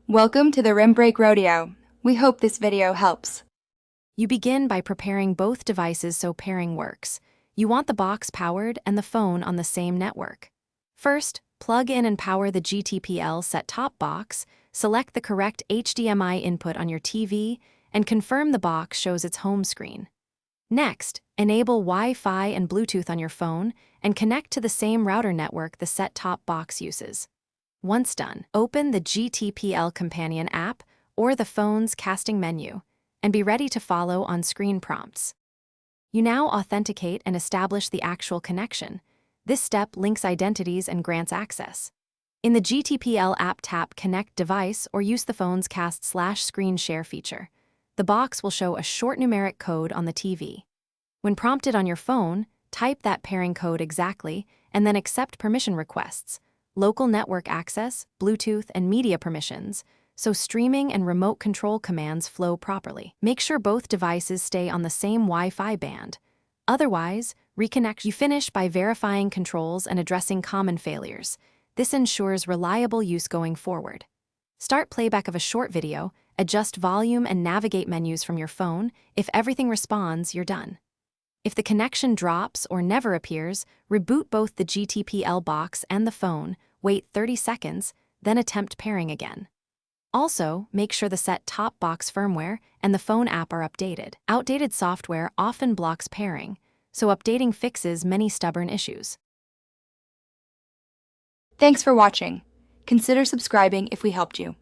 Welcome to the Rim Break Rodeo. We hope this video helps. You begin by preparing both devices so pairing works. You want the box powered and the phone on the same network. First, plug in and power the Gtpl set-top box, select the correct HDMI input on your TV, and confirm the box shows its home screen. Next, enable Wi-Fi and Bluetooth on your phone and connect to the same router network the set-top box uses. Once done, open the Gtpl companion app or the phone's casting menu and be ready to follow on-screen prompts. You now authenticate and establish the actual connection. This step links identities and grants access. In the Gtpl app, tap Connect Device or use the phone's cast/screen share feature. The box will show a short numeric code on the TV. When prompted on your phone, type that pairing code exactly and then accept permission requests, local network access, Bluetooth, and media permissions, so streaming and remote control commands flow properly. Make sure both devices stay on the same Wi-Fi band. Otherwise, reconnect. You finish by verifying controls and addressing common failures. This ensures reliable use going forward. Start playback of a short video, adjust volume and navigate menus from your phone. If everything responds, you're done. If the connection drops or never appears, reboot both the Gtpl box and the phone, wait 30 seconds, then attempt pairing again. Also, make sure the set-top box firmware and the phone app are updated. Outdated software often blocks pairing, so updating fixes many stubborn issues. Thanks for watching. Consider subscribing if we helped you.